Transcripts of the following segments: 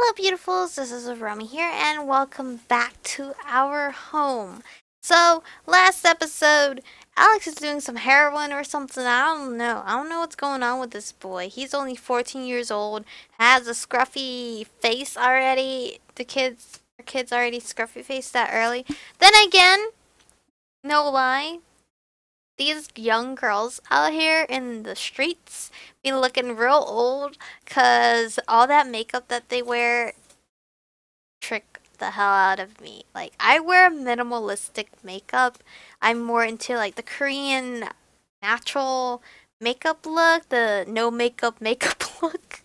Hello, beautifuls. This is Aromie here, and welcome back to our home. So, last episode, Alex is doing some heroin or something. I don't know. I don't know what's going on with this boy. He's only 14 years old, has a scruffy face already. Our kids already scruffy faced that early. Then again, no lie, these young girls out here in the streets be looking real old because all that makeup that they wear trick the hell out of me. Like, I wear minimalistic makeup. I'm more into like the Korean natural makeup look, the no makeup makeup look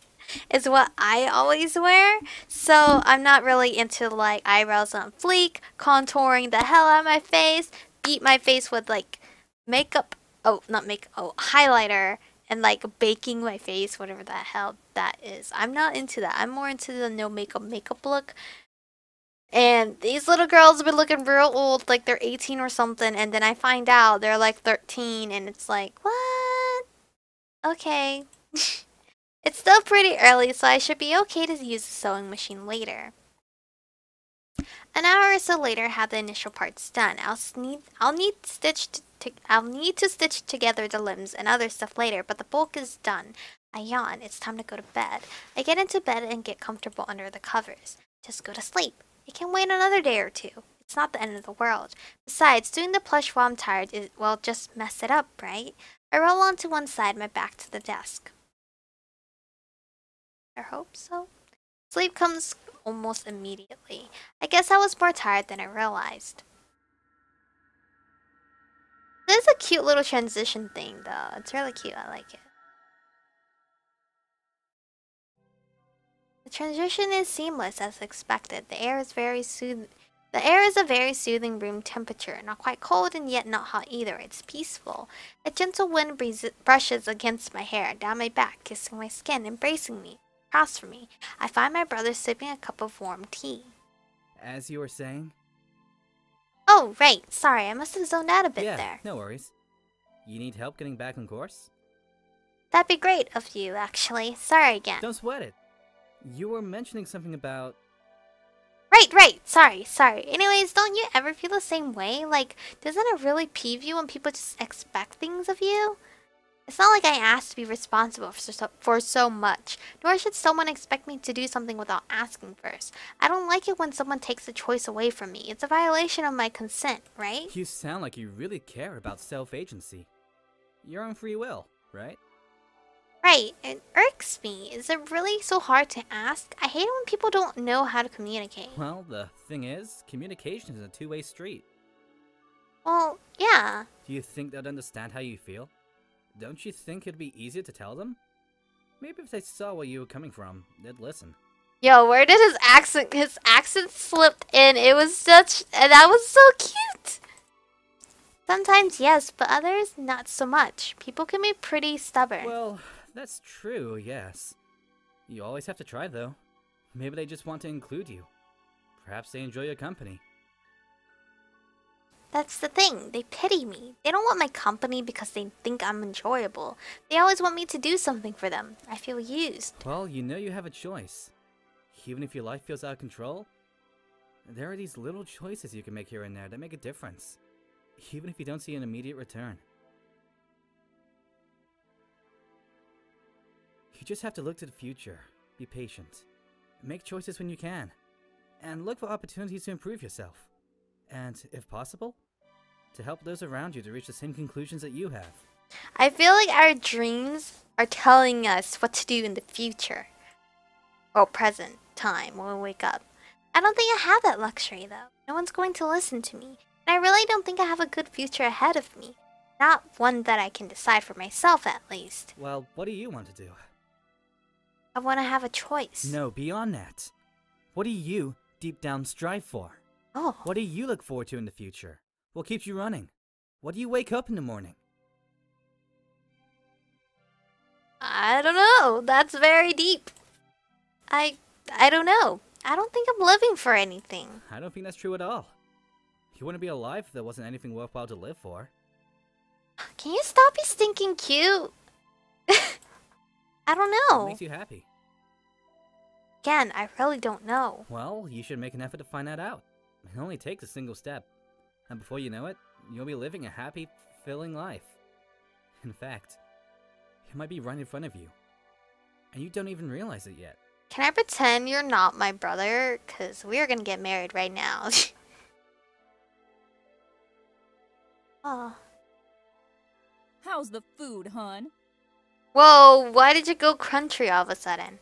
is what I always wear. So I'm not really into like eyebrows on fleek, contouring the hell out of my face, beat my face with like makeup, oh, not makeup, oh, highlighter, and like baking my face, whatever the hell that is. I'm not into that. I'm more into the no makeup look. And these little girls have been looking real old, like they're 18 or something, and then I find out they're like 13, and it's like, what? Okay. It's still pretty early, so I should be okay to use the sewing machine later. An hour or so later, have the initial parts done. I'll need to stitch together the limbs and other stuff later, but the bulk is done. I yawn. It's time to go to bed. I get into bed and get comfortable under the covers. Just go to sleep. It can wait another day or two. It's not the end of the world. Besides, doing the plush while I'm tired is, well, just mess it up, right? I roll onto one side, my back to the desk. I hope so. Sleep comes almost immediately. I guess I was more tired than I realized. This is a cute little transition thing, though. It's really cute. I like it. The transition is seamless as expected. The air is a very soothing room temperature, not quite cold and yet not hot either. It's peaceful. A gentle wind brushes against my hair, down my back, kissing my skin, embracing me. Across from me, I find my brother sipping a cup of warm tea. As you were saying? Oh, right. Sorry, I must have zoned out a bit Yeah, there. no worries. You need help getting back on course? That'd be great of you, actually. Sorry again. Don't sweat it. You were mentioning something about... Right. Sorry. Anyways, don't you ever feel the same way? Like, doesn't it really peeve you when people just expect things of you? It's not like I asked to be responsible for so much, nor should someone expect me to do something without asking first. I don't like it when someone takes the choice away from me. It's a violation of my consent, right? You sound like you really care about self-agency. You're on free will, right? Right, it irks me. Is it really so hard to ask? I hate it when people don't know how to communicate. Well, the thing is, communication is a two-way street. Well, yeah. Do you think they'd understand how you feel? Don't you think it'd be easier to tell them? Maybe if they saw where you were coming from, they'd listen. Yo, where did his accent slipped in? It was that was so cute. Sometimes yes, but others not so much. People can be pretty stubborn. Well, that's true, yes. You always have to try, though. Maybe they just want to include you. Perhaps they enjoy your company. That's the thing. They pity me. They don't want my company because they think I'm enjoyable. They always want me to do something for them. I feel used. Well, you know you have a choice. Even if your life feels out of control, there are these little choices you can make here and there that make a difference. Even if you don't see an immediate return. You just have to look to the future, be patient, make choices when you can, and look for opportunities to improve yourself. And, if possible, to help those around you to reach the same conclusions that you have. I feel like our dreams are telling us what to do in the future. Or present time when we wake up. I don't think I have that luxury though. No one's going to listen to me. And I really don't think I have a good future ahead of me. Not one that I can decide for myself at least. Well, what do you want to do? I want to have a choice. No, beyond that. What do you, deep down, strive for? Oh. What do you look forward to in the future? What keeps you running? What do you wake up in the morning? I don't know. That's very deep. I don't know. I don't think I'm living for anything. I don't think that's true at all. You wouldn't be alive if there wasn't anything worthwhile to live for. Can you stop being stinking cute? I don't know. What makes you happy? Again, I really don't know. Well, you should make an effort to find that out. It only takes a single step. And before you know it, you'll be living a happy, fulfilling life. In fact, it might be right in front of you. And you don't even realize it yet. Can I pretend you're not my brother? Because we are going to get married right now. Oh. How's the food, hun? Whoa, why did you go crunchy all of a sudden?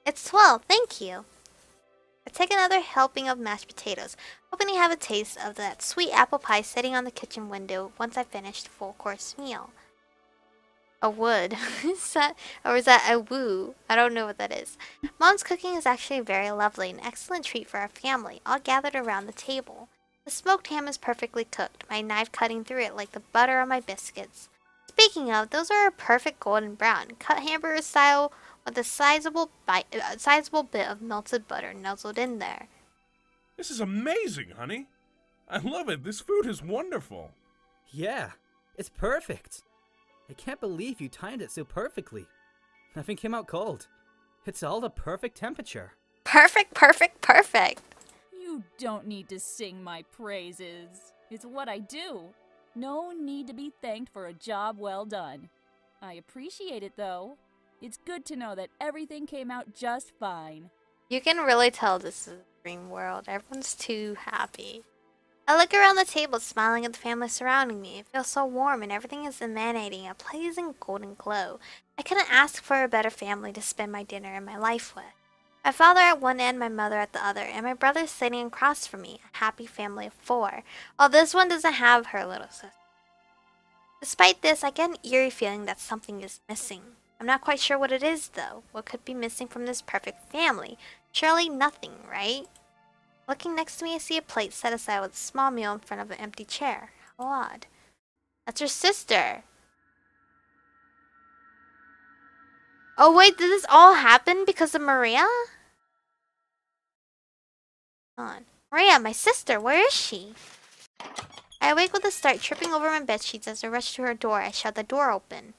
It's 12, thank you. I take another helping of mashed potatoes, hoping to have a taste of that sweet apple pie sitting on the kitchen window once I finish the full course meal. A wood. Is that a woo? I don't know what that is. Mom's cooking is actually very lovely, an excellent treat for our family, all gathered around the table. The smoked ham is perfectly cooked, my knife cutting through it like the butter on my biscuits. Speaking of, those are a perfect golden brown, cut hamburger style with a sizable bit of melted butter nuzzled in there. This is amazing, honey. I love it. This food is wonderful. Yeah, it's perfect. I can't believe you timed it so perfectly. Nothing came out cold. It's all the perfect temperature. Perfect, perfect, perfect. You don't need to sing my praises. It's what I do. No need to be thanked for a job well done. I appreciate it, though. It's good to know that everything came out just fine. You can really tell this is a dream world. Everyone's too happy. I look around the table, smiling at the family surrounding me. It feels so warm and everything is emanating a pleasing golden glow. I couldn't ask for a better family to spend my dinner and my life with. My father at one end, my mother at the other, and my brother sitting across from me, a happy family of 4. While this one doesn't have her little sister. Despite this, I get an eerie feeling that something is missing. I'm not quite sure what it is, though. What could be missing from this perfect family? Surely nothing, right? Looking next to me, I see a plate set aside with a small meal in front of an empty chair. How odd. That's her sister. Oh wait, did this all happen because of Maria? Hold on. Maria, my sister, where is she? I awake with a start, tripping over my bedsheets as I rush to her door. I shut the door open.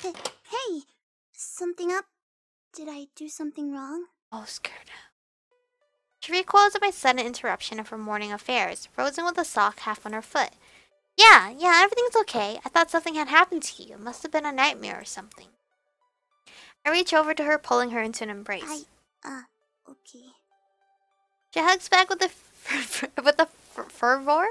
Hey, something up? Did I do something wrong? Oh, scared. She recoils at my sudden interruption of her morning affairs, frozen with a sock half on her foot. Yeah, everything's okay. I thought something had happened to you. It must have been a nightmare or something. I reach over to her, pulling her into an embrace. Okay. She hugs back with a fervor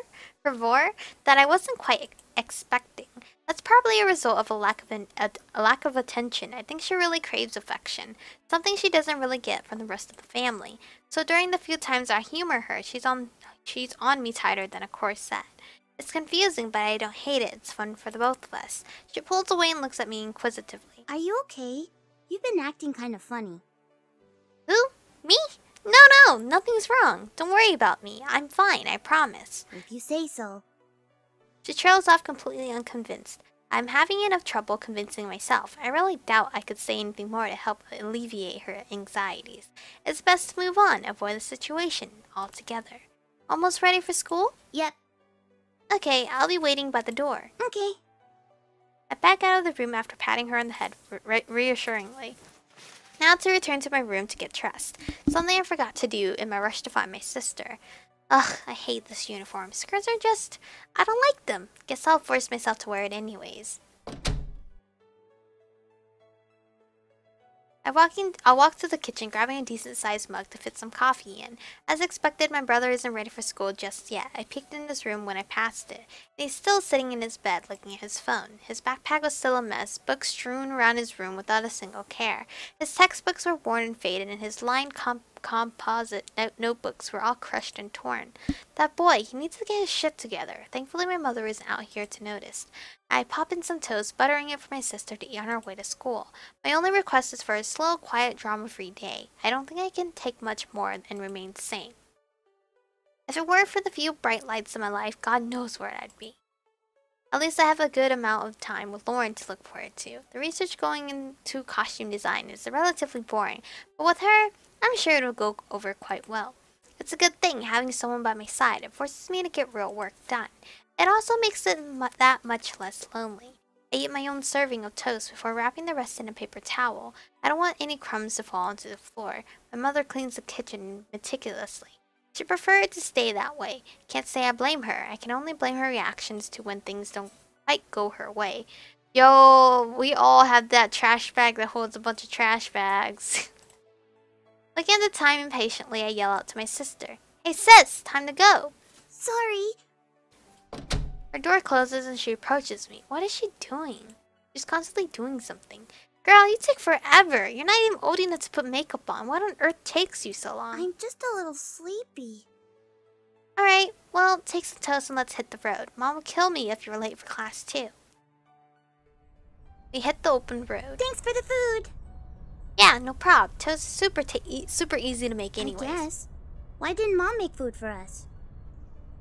that I wasn't quite expecting. That's probably a result of a lack of attention. I think she really craves affection, something she doesn't really get from the rest of the family. So during the few times I humor her, she's on me tighter than a corset. It's confusing, but I don't hate it. It's fun for the both of us. She pulls away and looks at me inquisitively. Are you okay? You've been acting kind of funny. Who? Me? No, nothing's wrong. Don't worry about me. I'm fine, I promise. If you say so. She trails off completely unconvinced. I'm having enough trouble convincing myself. I really doubt I could say anything more to help alleviate her anxieties. It's best to move on, avoid the situation altogether. Almost ready for school? Yep. Okay, I'll be waiting by the door. Okay. I back out of the room after patting her on the head reassuringly. Now to return to my room to get dressed. Something I forgot to do in my rush to find my sister. Ugh, I hate this uniform. Skirts are just... I don't like them. Guess I'll force myself to wear it anyways. I'll walk to the kitchen, grabbing a decent-sized mug to fit some coffee in. As expected, my brother isn't ready for school just yet. I peeked in his room when I passed it. And he's still sitting in his bed, looking at his phone. His backpack was still a mess, books strewn around his room without a single care. His textbooks were worn and faded, and his lined composite notebooks were all crushed and torn. That boy, he needs to get his shit together. Thankfully, my mother isn't out here to notice. I pop in some toast, buttering it for my sister to eat on her way to school. My only request is for a slow, quiet, drama-free day. I don't think I can take much more and remain sane. If it weren't for the few bright lights in my life, God knows where I'd be. At least I have a good amount of time with Lauren to look forward to. The research going into costume design is relatively boring, but with her, I'm sure it'll go over quite well. It's a good thing having someone by my side. It forces me to get real work done. It also makes it that much less lonely. I eat my own serving of toast before wrapping the rest in a paper towel. I don't want any crumbs to fall onto the floor. My mother cleans the kitchen meticulously. She preferred to stay that way. Can't say I blame her. I can only blame her reactions to when things don't quite go her way. Yo, we all have that trash bag that holds a bunch of trash bags. Looking at the time impatiently, I yell out to my sister. Hey sis, time to go. Sorry. Her door closes and she approaches me. What is she doing? She's constantly doing something. Girl, you take forever. You're not even old enough to put makeup on. What on earth takes you so long? I'm just a little sleepy. Alright, well, take some toast and let's hit the road. Mom will kill me if you're late for class too. We hit the open road. Thanks for the food. Yeah, no prob. Toast is super easy to make anyways. I guess. Why didn't Mom make food for us?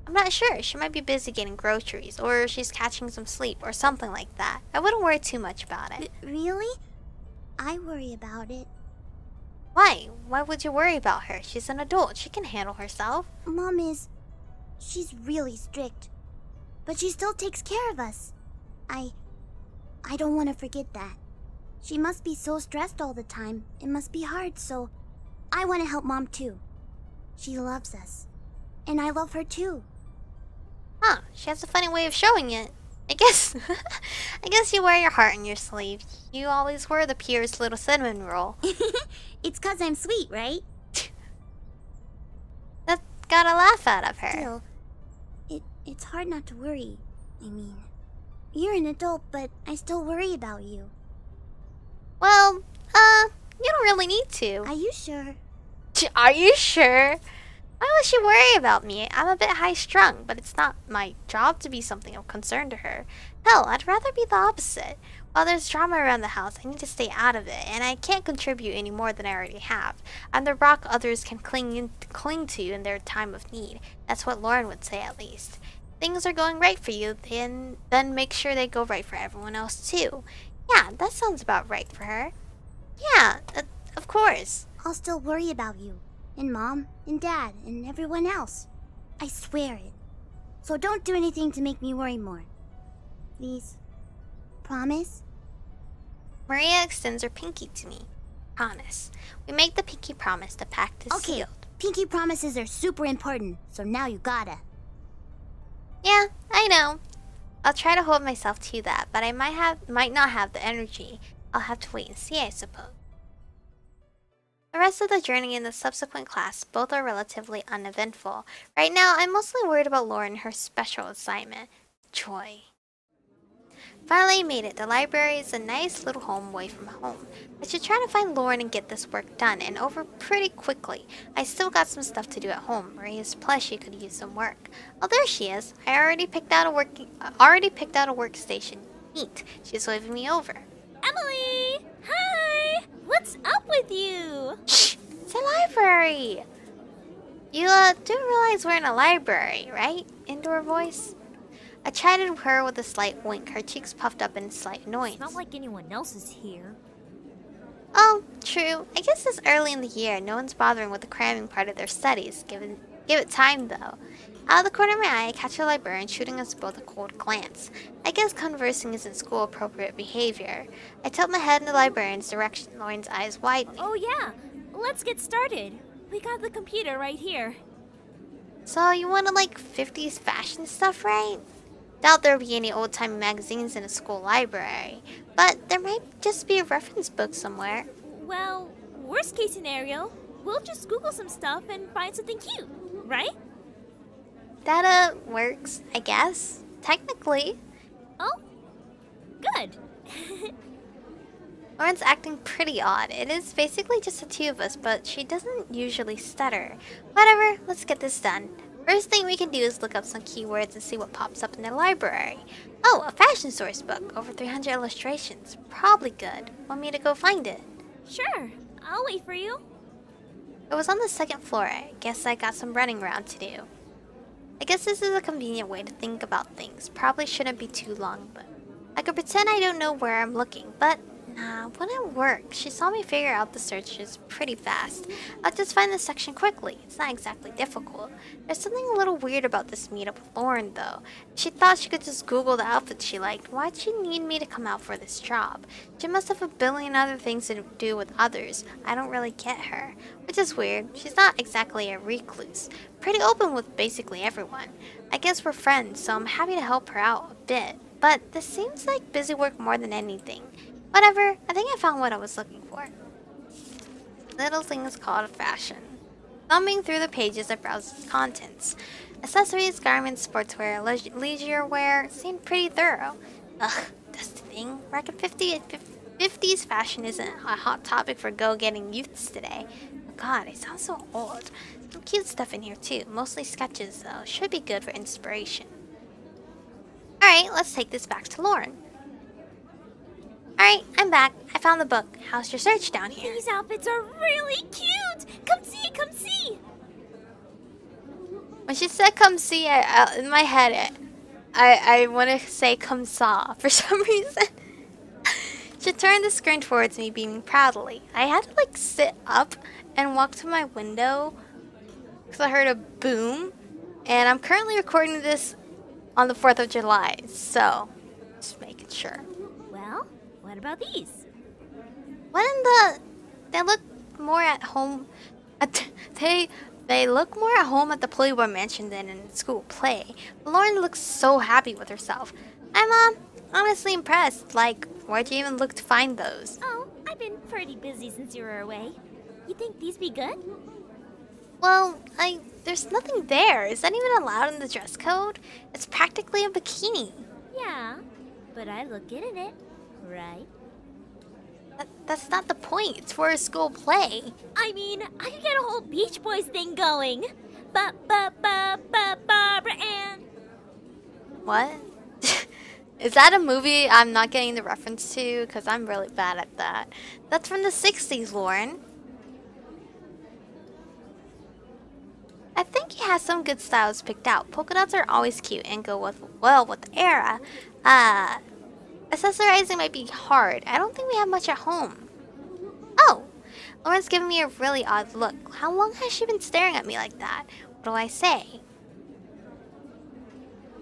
I'm not sure. She might be busy getting groceries, or she's catching some sleep, or something like that. I wouldn't worry too much about it. Really? I worry about it. Why? Why would you worry about her? She's an adult. She can handle herself. Mom is... she's really strict. But she still takes care of us. I don't want to forget that. She must be so stressed all the time. It must be hard, so... I want to help Mom too. She loves us. And I love her too. Huh, she has a funny way of showing it. I guess you wear your heart on your sleeve. You always wear the Pierre's little cinnamon roll. It's 'cause I'm sweet, right? That got a laugh out of her. Still, it's hard not to worry. I mean, you're an adult, but I still worry about you. Well, you don't really need to. Are you sure? Are you sure? Why would she worry about me? I'm a bit high-strung, but it's not my job to be something of concern to her. Hell, I'd rather be the opposite. While there's drama around the house, I need to stay out of it, and I can't contribute any more than I already have. I'm the rock others can cling to in their time of need. That's what Lauren would say, at least. Things are going right for you, then make sure they go right for everyone else, too. Yeah, that sounds about right for her. Yeah, of course. I'll still worry about you. And Mom, and Dad, and everyone else. I swear it. So don't do anything to make me worry more. Please. Promise? Maria extends her pinky to me. Promise. We make the pinky promise. The pact is Okay, sealed. pinky promises are super important, so now you gotta. Yeah, I know. I'll try to hold myself to that, but I might not have the energy. I'll have to wait and see, I suppose. The rest of the journey and the subsequent class both are relatively uneventful. Right now, I'm mostly worried about Lauren and her special assignment, Joy. Finally made it. The library is a nice little home away from home. I should try to find Lauren and get this work done and over pretty quickly. I still got some stuff to do at home. Maria's plushie could use some work. Oh, there she is. I already picked out a workstation. Neat. She's waving me over. Emily! Hi! What's up with you? Shh! It's a library! You, do realize we're in a library, right? Indoor voice. I chatted her with a slight wink, her cheeks puffed up in slight annoyance. It's not like anyone else is here. Oh, true. I guess it's early in the year. No one's bothering with the cramming part of their studies. Give it time, though. Out of the corner of my eye, I catch a librarian shooting us both a cold glance. I guess conversing isn't school-appropriate behavior. I tilt my head in the librarian's direction, Lauren's eyes widening. Oh yeah, let's get started. We got the computer right here. So you want to like 50s fashion stuff, right? Doubt there'll be any old-time magazines in a school library, but there might just be a reference book somewhere. Well, worst case scenario, we'll just Google some stuff and find something cute, right? That works, I guess. Technically. Oh, good. Lauren's acting pretty odd. It is basically just the two of us, but she doesn't usually stutter. Whatever, let's get this done. First thing we can do is look up some keywords and see what pops up in the library. Oh, a fashion source book. Over 300 illustrations. Probably good. Want me to go find it? Sure, I'll wait for you. It was on the second floor. I guess I got some running around to do. I guess this is a convenient way to think about things. Probably shouldn't be too long, but I could pretend I don't know where I'm looking, but Nah, wouldn't work. She saw me figure out the searches pretty fast. I'll just find the section quickly. It's not exactly difficult. There's something a little weird about this meetup with Lauren, though. She thought she could just Google the outfit she liked. Why'd she need me to come out for this job? She must have a billion other things to do with others. I don't really get her. Which is weird. She's not exactly a recluse. Pretty open with basically everyone. I guess we're friends, so I'm happy to help her out a bit. But this seems like busy work more than anything. Whatever, I think I found what I was looking for. Little thing is called fashion. Thumbing through the pages, I browsed its contents. Accessories, garments, sportswear, leisure wear seemed pretty thorough. Ugh, that's the thing. Reckon 50s fashion isn't a hot topic for go-getting youths today. Oh god, I sound so old. Some cute stuff in here too. Mostly sketches though. Should be good for inspiration. Alright, let's take this back to Lauren. Alright, I'm back. I found the book. How's your search down here? These outfits are really cute! Come see, come see! When she said come see, in my head, I want to say come saw for some reason. She turned the screen towards me, beaming proudly. I had to like sit up and walk to my window because I heard a boom. And I'm currently recording this on the 4th of July, so just making sure. Well, what about these? What in the... They look more at home... They look more at home at the Playboy Mansion than in school play. Lauren looks so happy with herself. I'm honestly impressed. Like, where'd you even look to find those? Oh, I've been pretty busy since you were away. You think these be good? Well, there's nothing there. Is that even allowed in the dress code? It's practically a bikini. Yeah, but I look good in it, right? That's not the point. It's for a school play. I mean, I could get a whole Beach Boys thing going. Barbara Ann. What? Is that a movie I'm not getting the reference to? Because I'm really bad at that. That's from the 60s, Lauren. I think he has some good styles picked out. Polka dots are always cute and go well with the era. Accessorizing might be hard. I don't think we have much at home. Oh! Lauren's giving me a really odd look. How long has she been staring at me like that? What do I say?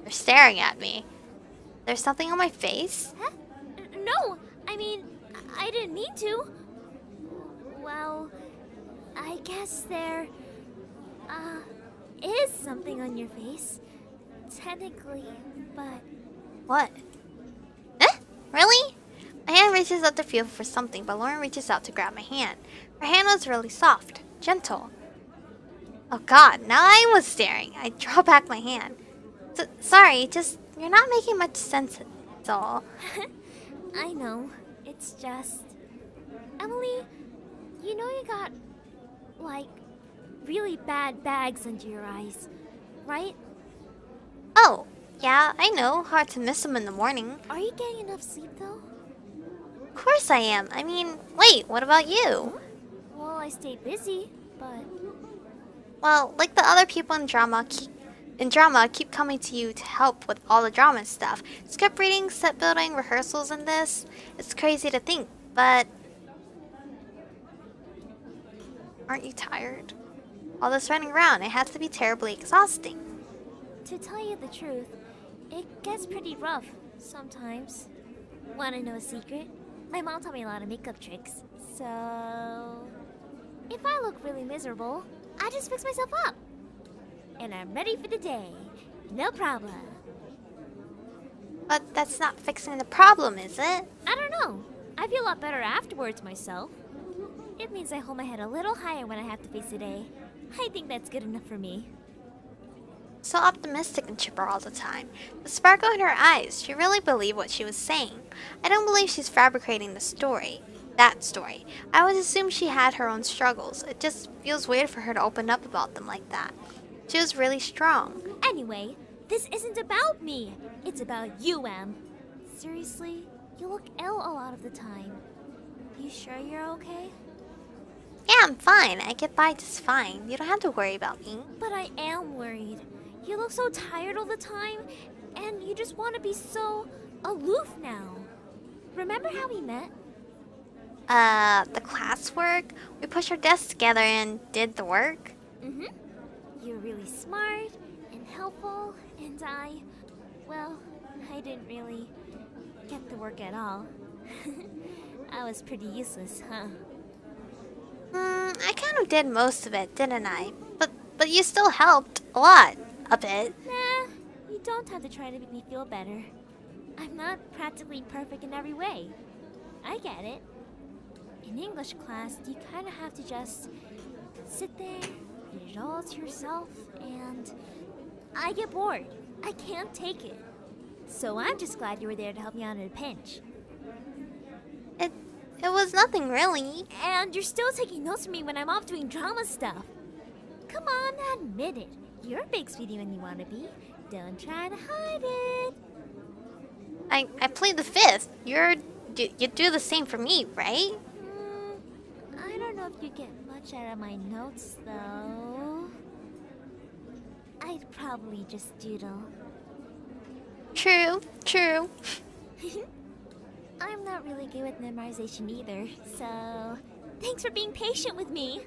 You're staring at me. There's something on my face? Huh? No, I mean, I didn't mean to. Well, I guess there, is something on your face. Technically, but... What? Eh? Really? My hand reaches out to feel for something, but Lauren reaches out to grab my hand. Her hand was really soft, gentle. Oh god, now I was staring. I draw back my hand. Sorry, just, you're not making much sense at all. I know. It's just... Emily, you know you got, like, really bad bags under your eyes, right? Oh, yeah, I know. Hard to miss them in the morning. Are you getting enough sleep, though? Of course I am. I mean, wait, what about you? Well, I stay busy, but... Well, like the other people in drama, keep coming to you to help with all the drama stuff. Script reading, set building, rehearsals, and this. It's crazy to think, but... Aren't you tired? All this running around, it has to be terribly exhausting. To tell you the truth, it gets pretty rough sometimes. Wanna know a secret? My mom taught me a lot of makeup tricks, so... If I look really miserable, I just fix myself up. And I'm ready for the day. No problem. But that's not fixing the problem, is it? I don't know. I feel a lot better afterwards myself. It means I hold my head a little higher when I have to face the day. I think that's good enough for me. So optimistic and chipper all the time. The sparkle in her eyes, she really believed what she was saying. I don't believe she's fabricating the story. That story. I would assume she had her own struggles. It just feels weird for her to open up about them like that. She was really strong. Anyway, this isn't about me. It's about you, Em. Seriously, you look ill a lot of the time. You sure you're okay? Yeah, I'm fine. I get by just fine. You don't have to worry about me. But I am worried. You look so tired all the time, and you just want to be so aloof now. Remember how we met? the classwork? We pushed our desks together and did the work? Mm-hmm. You're really smart and helpful, and well, I didn't really get the work at all. I was pretty useless, huh? I kind of did most of it, didn't I? But you still helped a lot. A bit. Nah, you don't have to try to make me feel better. I'm not practically perfect in every way. I get it. In English class, you kind of have to just sit there, read it all to yourself, and I get bored. I can't take it. So I'm just glad you were there to help me out in a pinch. It was nothing really. And you're still taking notes from me when I'm off doing drama stuff. Come on, admit it. You're a big sweetie when you want to be. Don't try to hide it. I played the fifth. You do the same for me, right? I don't know if you get much out of my notes, though. I'd probably just doodle. True. I'm not really good with memorization either, so thanks for being patient with me.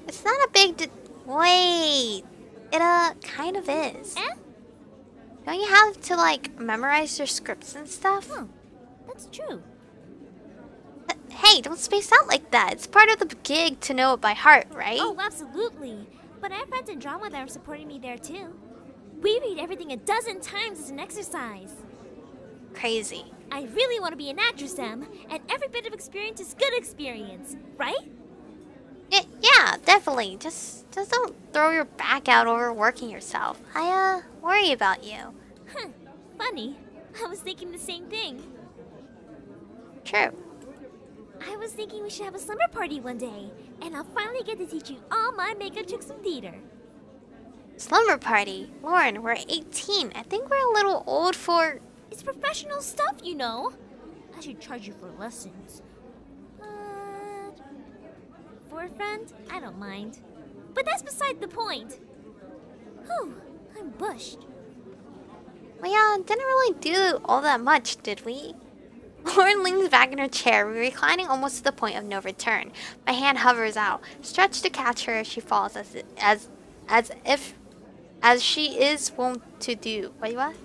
It's not a big wait. It kind of is. Eh? Don't you have to like memorize your scripts and stuff? Huh, that's true. Hey, don't space out like that. It's part of the gig to know it by heart, right? Oh, absolutely. But I have friends in drama that are supporting me there too. We read everything a dozen times as an exercise. Crazy. I really want to be an actress, Em, and every bit of experience is good experience, right? Yeah, definitely. Just don't throw your back out overworking yourself. I worry about you. Huh, funny. I was thinking the same thing. True. I was thinking we should have a slumber party one day, and I'll finally get to teach you all my makeup tricks from theater. Slumber party? Lauren, we're 18. I think we're a little old for... It's professional stuff, you know. I should charge you for lessons. But for a friend, I don't mind. But that's beside the point. Whew, I'm bushed. We didn't really do all that much, did we? Lauren leans back in her chair, reclining almost to the point of no return. My hand hovers out, stretched to catch her as she falls, as she is wont to do. Wait, what?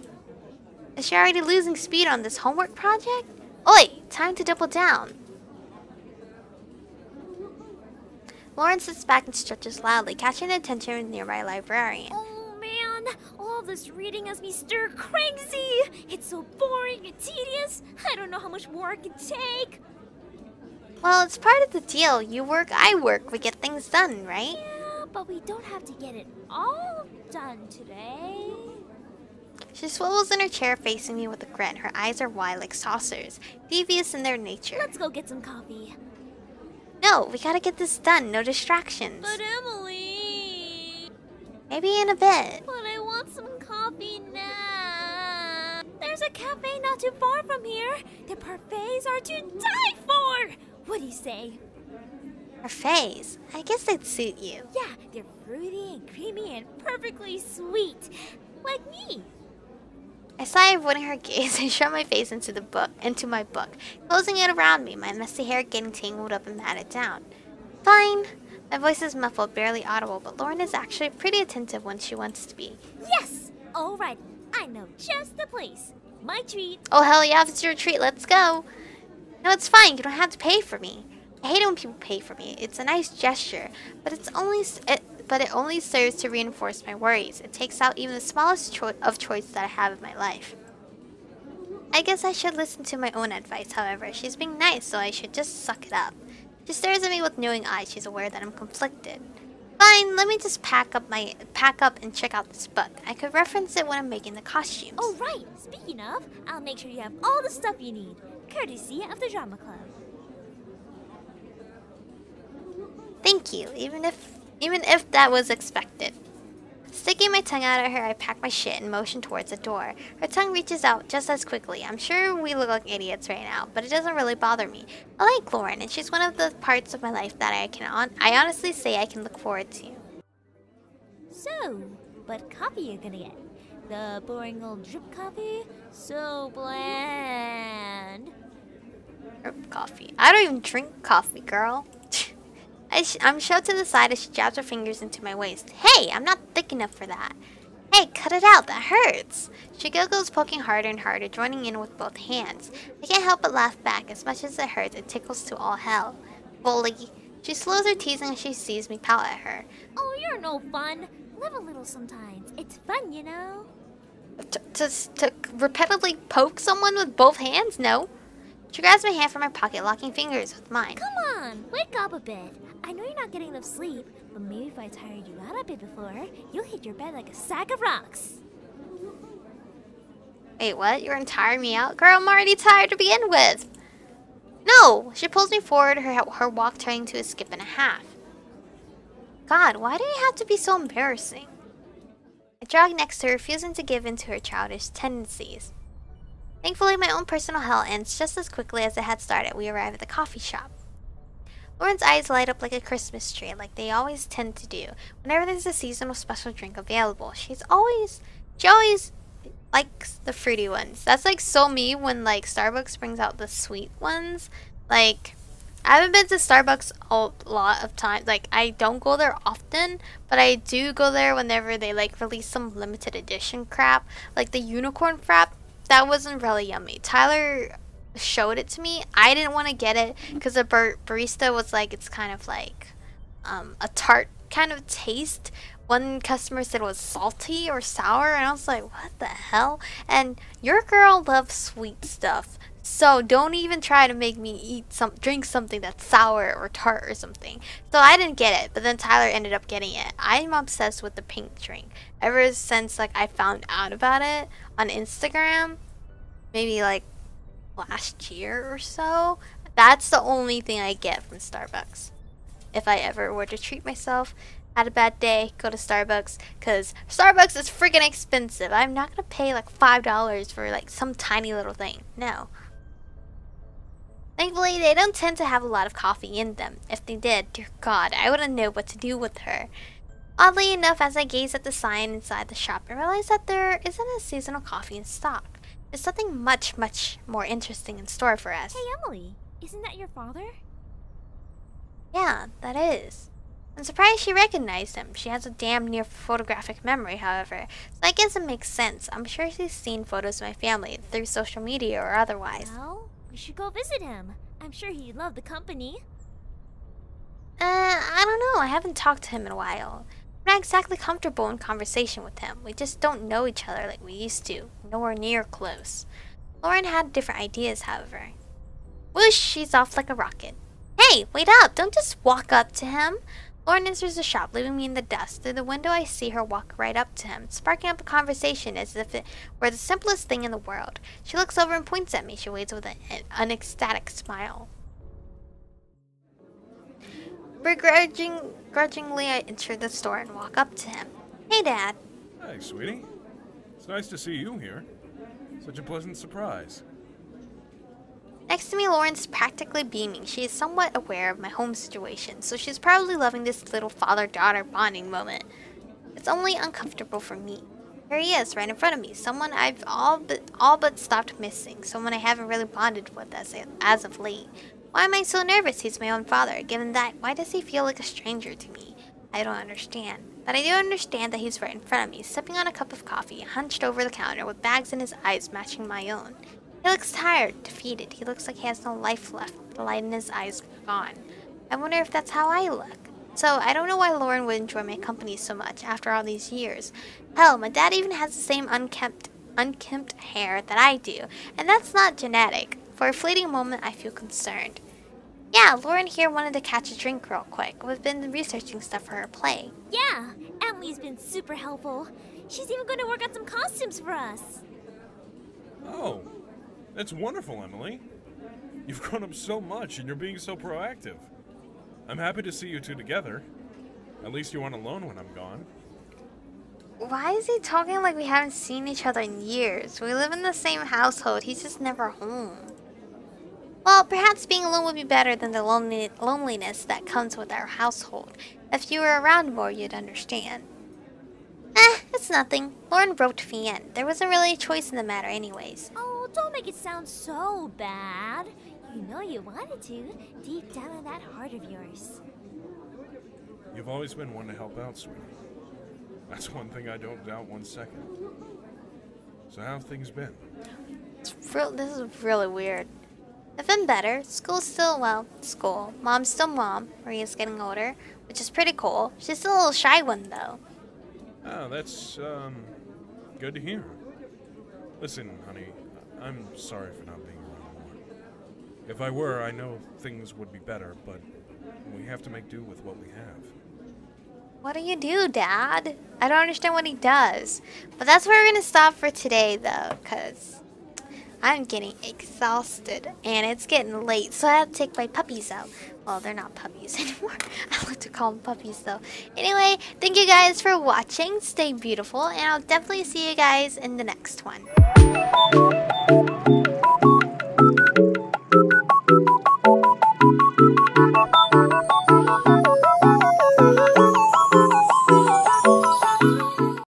Is she already losing speed on this homework project? Oi! Time to double down. Lauren sits back and stretches loudly, catching the attention of the nearby librarian. Oh man, all this reading has me stir crazy. It's so boring and tedious. I don't know how much more I can take. Well, it's part of the deal. You work, I work. We get things done, right? Yeah, but we don't have to get it all done today. She swivels in her chair facing me with a grin. Her eyes are wide like saucers, devious in their nature. Let's go get some coffee. No, we gotta get this done. No distractions. But Emily... Maybe in a bit. But I want some coffee now. There's a cafe not too far from here. The parfaits are to die for. What do you say? Parfaits? I guess they'd suit you. Yeah, they're fruity and creamy and perfectly sweet. Like me. I sigh, avoiding her gaze, and shove my face into my book, closing it around me, my messy hair getting tangled up and matted down. Fine. My voice is muffled, barely audible, but Lauren is actually pretty attentive when she wants to be. Yes! Alright, I know just the place. My treat. Oh, hell yeah, if it's your treat, let's go. No, it's fine. You don't have to pay for me. I hate it when people pay for me. It's a nice gesture, but it only serves to reinforce my worries. It takes out even the smallest of choice that I have in my life. I guess I should listen to my own advice, however. She's being nice, so I should just suck it up. She stares at me with knowing eyes. She's aware that I'm conflicted. Fine, let me just pack up and check out this book. I could reference it when I'm making the costumes. Oh, right. Speaking of, I'll make sure you have all the stuff you need, courtesy of the drama club. Thank you, even if that was expected. Sticking my tongue out at her, I pack my shit and motion towards the door. Her tongue reaches out just as quickly. I'm sure we look like idiots right now, but it doesn't really bother me. I like Lauren, and she's one of the parts of my life that I honestly say I can look forward to. So, what coffee you gonna get? The boring old drip coffee? So bland. Herb coffee. I don't even drink coffee, girl. I'm shoved to the side as she jabs her fingers into my waist. Hey, I'm not thick enough for that. Hey, cut it out, that hurts. She giggles, poking harder and harder, joining in with both hands. I can't help but laugh back. As much as it hurts, it tickles to all hell. Bully. She slows her teasing as she sees me pout at her. Oh, you're no fun. Live a little sometimes. It's fun, you know. To repeatedly poke someone with both hands? No. She grabs my hand from her pocket, locking fingers with mine. Come on, wake up a bit. I know you're not getting enough sleep, but maybe if I tired you out a bit before, you'll hit your bed like a sack of rocks. Wait, what? You're gonna tire me out? Girl, I'm already tired to begin with. No! She pulls me forward, her walk turning to a skip and a half. God, why do you have to be so embarrassing? I jog next to her, refusing to give in to her childish tendencies. Thankfully, my own personal hell ends just as quickly as it had started. We arrive at the coffee shop. Lauren's eyes light up like a Christmas tree, like they always tend to do, whenever there's a seasonal special drink available. She always likes the fruity ones. That's like so me when like Starbucks brings out the sweet ones. Like, I haven't been to Starbucks a lot of times. Like, I don't go there often, but I do go there whenever they like release some limited edition crap, like the unicorn frap. That wasn't really yummy. Tyler showed it to me. I didn't want to get it because the barista was like, it's kind of like a tart kind of taste. One customer said it was salty or sour, and I was like, what the hell? And your girl loves sweet stuff, so don't even try to make me drink something that's sour or tart or something. So I didn't get it, but then Tyler ended up getting it. I'm obsessed with the pink drink ever since like I found out about it on Instagram, maybe like last year or so. That's the only thing I get from Starbucks. If I ever were to treat myself, had a bad day, go to Starbucks, because Starbucks is freaking expensive. I'm not going to pay like $5 for like some tiny little thing. No. Thankfully, they don't tend to have a lot of coffee in them. If they did, dear God, I wouldn't know what to do with her. Oddly enough, as I gaze at the sign inside the shop, I realize that there isn't a seasonal coffee in stock. There's something much, much more interesting in store for us. Hey, Emily, isn't that your father? Yeah, that is. I'm surprised she recognized him. She has a damn near photographic memory, however, so I guess it makes sense. I'm sure she's seen photos of my family through social media or otherwise. Well, we should go visit him. I'm sure he'd love the company. I don't know. I haven't talked to him in a while. I'm not exactly comfortable in conversation with him. We just don't know each other like we used to. Nowhere near close. Lauren had different ideas, however. Whoosh, she's off like a rocket. Hey, wait up! Don't just walk up to him! Lauren enters the shop, leaving me in the dust. Through the window, I see her walk right up to him, sparking up a conversation as if it were the simplest thing in the world. She looks over and points at me. She waits with an ecstatic smile. Grudgingly, I enter the store and walk up to him. Hey, Dad. Hey, sweetie. It's nice to see you here. Such a pleasant surprise. Next to me, Lauren's practically beaming. She is somewhat aware of my home situation, so she's probably loving this little father-daughter bonding moment. It's only uncomfortable for me. Here he is, right in front of me. Someone I've all but stopped missing. Someone I haven't really bonded with as of late. Why am I so nervous? He's my own father. Given that, why does he feel like a stranger to me? I don't understand. But I do understand that he's right in front of me, sipping on a cup of coffee, hunched over the counter with bags in his eyes matching my own. He looks tired, defeated. He looks like he has no life left. The light in his eyes gone. I wonder if that's how I look. So, I don't know why Lauren would enjoy my company so much after all these years. Hell, my dad even has the same unkempt hair that I do, and that's not genetic. For a fleeting moment, I feel concerned. Yeah, Lauren here wanted to catch a drink real quick. We've been researching stuff for her play. Yeah, Emily's been super helpful. She's even going to work on some costumes for us. Oh, that's wonderful, Emily. You've grown up so much and you're being so proactive. I'm happy to see you two together. At least you aren't alone when I'm gone. Why is he talking like we haven't seen each other in years? We live in the same household. He's just never home. Well, perhaps being alone would be better than the loneliness that comes with our household. If you were around more, you'd understand. It's nothing. Lauren roped me in. There wasn't really a choice in the matter anyways. Oh, don't make it sound so bad. You know you wanted to, deep down in that heart of yours. You've always been one to help out, sweetie. That's one thing I don't doubt 1 second. So how have things been? This is really weird. I've been better. School's still, well, school. Mom's still mom. Maria's getting older, which is pretty cool. She's still a little shy one, though. Oh, that's, good to hear. Listen, honey, I'm sorry for not being around more. If I were, I know things would be better, but we have to make do with what we have. What do you do, Dad? I don't understand what he does. But that's where we're going to stop for today, though, because I'm getting exhausted, and it's getting late, so I have to take my puppies out. Well, they're not puppies anymore. I like to call them puppies, though. Anyway, thank you guys for watching. Stay beautiful, and I'll definitely see you guys in the next one.